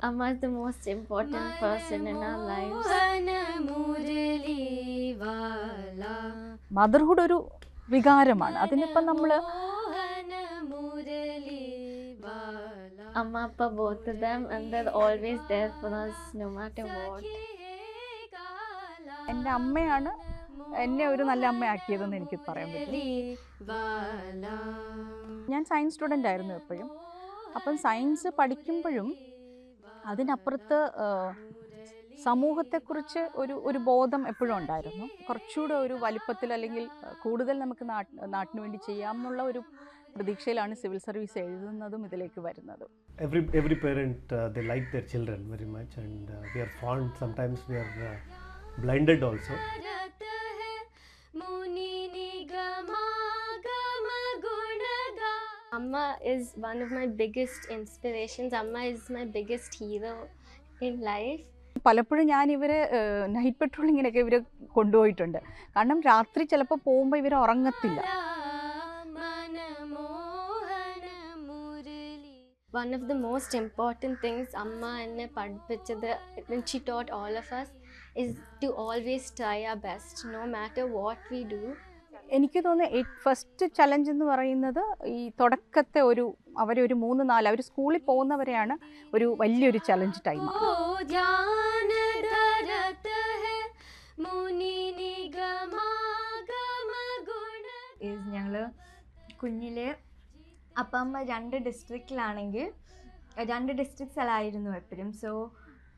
Amma is the most important person in our lives. Motherhood ഒരു വികാരമാണ്. അതിനിപ്പം നമ്മൾ Amma, Appa, both of them, and they're always there for us no matter what. എൻ്റെ അമ്മയാണ് എന്നെ ഒരു നല്ല അമ്മയാക്കിയതെന്ന് എനിക്ക് പറയാൻ പറ്റും. ഞാൻ സയൻസ് സ്റ്റുഡൻ്റ് ആയിരുന്നു എപ്പോഴും. അപ്പം സയൻസ് പഠിക്കുമ്പോഴും അതിനപ്പുറത്ത് സമൂഹത്തെക്കുറിച്ച് ഒരു ബോധം എപ്പോഴും ഉണ്ടായിരുന്നു. കുറച്ചുകൂടെ ഒരു വലിപ്പത്തിൽ അല്ലെങ്കിൽ കൂടുതൽ നമുക്ക് നാട്ടിന് വേണ്ടി ചെയ്യാമെന്നുള്ള ഒരു പ്രതീക്ഷയിലാണ് സിവിൽ സർവീസ് എഴുതുന്നതും ഇതിലേക്ക് വരുന്നതും. Every parent they like their children very much, and we are fond. Sometimes we are blinded also. Amma is one of my biggest inspirations. Amma is my biggest hero in life. പലപ്പോഴും ഞാൻ ഇവരെ night പെട്രോളിങ്ങിനൊക്കെ ഇവരെ കൊണ്ടുപോയിട്ടുണ്ട്. കാരണം രാത്രി ചിലപ്പോൾ പോകുമ്പോൾ ഇവർ ഉറങ്ങത്തില്ല. One of the most important things Amma enna padippichadu when she taught all of us is to always try our best no matter what we do. എനിക്ക് തോന്നുന്നു ഫസ്റ്റ് ചലഞ്ച് എന്ന് പറയുന്നത് ഈ തുടക്കത്തെ അവരെ ഒരു 3-4 അവർ സ്കൂളിൽ പോകുന്നവരെയാണ് ഒരു വലിയൊരു ചലഞ്ച് ടൈമാണ്. ഞങ്ങൾ കുഞ്ഞിലെ അപ്പം അമ്മ 2 ഡിസ്ട്രിക്റ്റിലാണെങ്കിൽ 2 ഡിസ്ട്രിക്ട്സിലായിരുന്നു എപ്പോഴും. സോ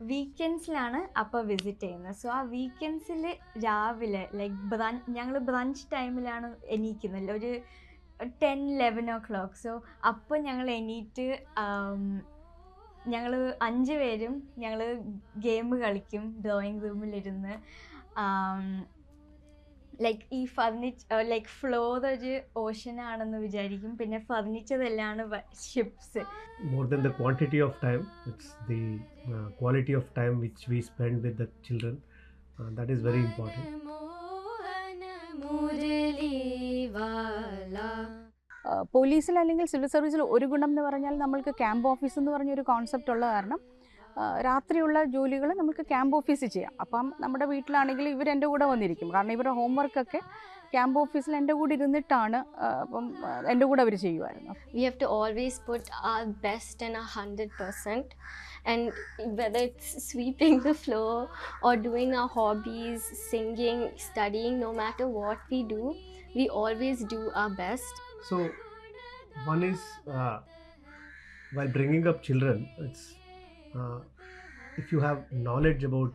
വീക്കെൻഡ്സിലാണ് അപ്പോൾ വിസിറ്റ് ചെയ്യുന്നത്. സോ ആ വീക്കെൻഡ്സിൽ രാവിലെ ലൈക്ക് ഞങ്ങൾ ബ്രഞ്ച് ടൈമിലാണ് എണീക്കുന്നത്, ഒരു 10-11 o'clock. സോ അപ്പോൾ ഞങ്ങൾ എണീറ്റ് ഞങ്ങൾ 5 പേരും ഞങ്ങൾ ഗെയിം കളിക്കും ഡ്രോയിങ് റൂമിലിരുന്ന്. ലൈക്ക് ഈ ലൈക്ക് ഫ്ലോർ ഒരു ഓഷനാണെന്ന് വിചാരിക്കും, പിന്നെ ഫർണിച്ചർ എല്ലാം ships. More than the quantity of time, it's the quality of time which we spend with the children. That is very important. പോലീസിൽ അല്ലെങ്കിൽ സിവിൽ സർവീസിൽ ഒരു ഗുണം എന്ന് പറഞ്ഞാൽ നമ്മൾക്ക് ക്യാമ്പ് ഓഫീസ് എന്ന് പറഞ്ഞൊരു കോൺസെപ്റ്റ് ഉള്ള കാരണം രാത്രിയുള്ള ജോലികൾ നമുക്ക് ക്യാമ്പ് ഓഫീസിൽ ചെയ്യാം. അപ്പം നമ്മുടെ വീട്ടിലാണെങ്കിൽ ഇവരെൻ്റെ കൂടെ വന്നിരിക്കും. കാരണം ഇവരുടെ ഹോംവർക്കൊക്കെ ക്യാമ്പ് ഓഫീസിൽ എൻ്റെ കൂടെ ഇരുന്നിട്ടാണ് അപ്പം എൻ്റെ കൂടെ അവർ ചെയ്യുമായിരുന്നു. We have to always put our best and 100%, and whether it's sweeping the floor or doing our hobbies, singing, studying, no matter what we do, we always do our best. So one is while bringing up children, it's if you have knowledge about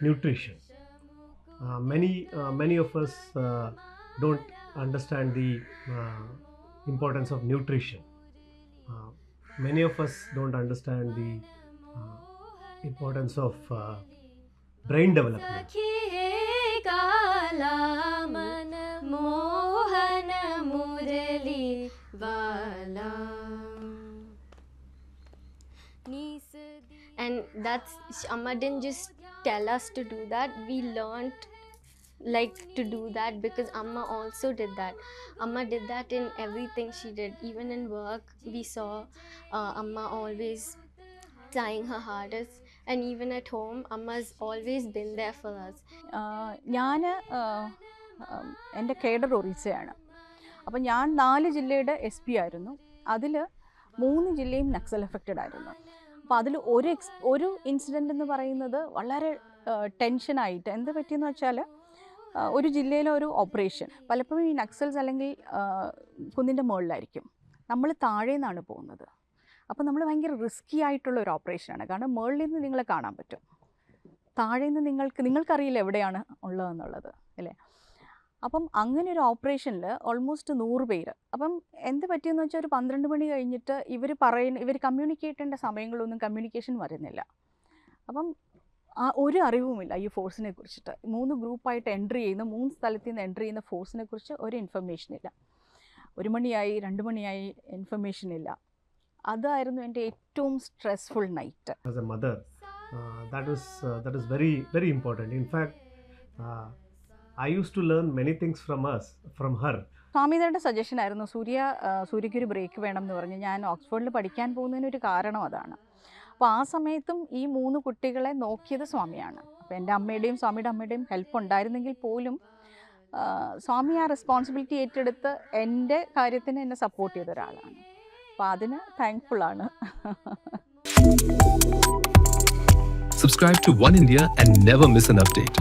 nutrition, many of us don't understand the importance of nutrition. Many of us don't understand the importance of brain development. And that's, Amma didn't just tell us to do that. We learned like to do that because Amma also did that. Amma did that in everything she did. Even in work, we saw Amma always trying her hardest. And even at home, Amma's always been there for us. ഞാൻ എൻ്റെ cadre ഒറീസയാണ്. അപ്പം ഞാൻ 4 ജില്ലയുടെ SP ആയിരുന്നു. അതിൽ 3 ജില്ലയും Naxal affected ആയിരുന്നു. അപ്പോൾ അതിൽ ഒരു ഇൻസിഡൻ്റ് എന്ന് പറയുന്നത് വളരെ ടെൻഷനായിട്ട് എന്ത് പറ്റിയെന്ന് വെച്ചാൽ, ഒരു ജില്ലയിലെ ഒരു ഓപ്പറേഷൻ, പലപ്പോഴും ഈ നക്സൽസ് അല്ലെങ്കിൽ കുന്നിൻ്റെ മുകളിലായിരിക്കും, നമ്മൾ താഴെ നിന്നാണ് പോകുന്നത്. അപ്പോൾ നമ്മൾ ഭയങ്കര റിസ്കി ആയിട്ടുള്ള ഒരു ഓപ്പറേഷനാണ്. കാരണം മുകളിൽ നിന്ന് നിങ്ങളെ കാണാൻ പറ്റും, താഴെ നിന്ന് നിങ്ങൾക്കറിയില്ല എവിടെയാണ് ഉള്ളതെന്നുള്ളത് അല്ലേ. അപ്പം അങ്ങനെ ഒരു ഓപ്പറേഷനിൽ ഓൾമോസ്റ്റ് 100 പേര്. അപ്പം എന്ത് പറ്റിയെന്ന് വെച്ചാൽ, ഒരു 12 മണി കഴിഞ്ഞിട്ട് ഇവർ കമ്മ്യൂണിക്കേറ്റ് ചെയ്യേണ്ട സമയങ്ങളൊന്നും കമ്മ്യൂണിക്കേഷൻ വരുന്നില്ല. അപ്പം ഒരു അറിവുമില്ല ഈ ഫോഴ്സിനെ കുറിച്ചിട്ട്. 3 ഗ്രൂപ്പായിട്ട് എൻട്രി ചെയ്യുന്ന 3 സ്ഥലത്ത് നിന്ന് എൻട്രി ചെയ്യുന്ന ഫോഴ്സിനെ കുറിച്ച് ഒരു ഇൻഫർമേഷൻ ഇല്ല. 1 മണിയായി 2 മണിയായി ഇൻഫർമേഷൻ ഇല്ല. അതായിരുന്നു എൻ്റെ ഏറ്റവും stressful night. As a mother, that is very very important. In fact, I used to learn many things from her. സ്വാമിതയുടെ സജഷൻ ആയിരുന്നു സൂര്യയ്ക്കൊരു ബ്രേക്ക് വേണം എന്ന് പറഞ്ഞ്. ഞാൻ ഓക്സ്ഫോർഡിൽ പഠിക്കാൻ പോകുന്നതിനൊരു കാരണം അതാണ്. അപ്പോൾ ആ സമയത്തും ഈ 3 കുട്ടികളെ നോക്കിയത് സ്വാമിയാണ്. അപ്പോൾ എൻ്റെ അമ്മയുടെയും സ്വാമിയുടെ അമ്മയുടെയും ഹെൽപ്പ് ഉണ്ടായിരുന്നെങ്കിൽ പോലും സ്വാമി ആ റെസ്പോൺസിബിലിറ്റി ഏറ്റെടുത്ത് എൻ്റെ കാര്യത്തിന് എന്നെ സപ്പോർട്ട് ചെയ്ത ഒരാളാണ്. അപ്പോൾ അതിന് താങ്ക്ഫുള്ളാണ്. Subscribe to One India and never miss an update.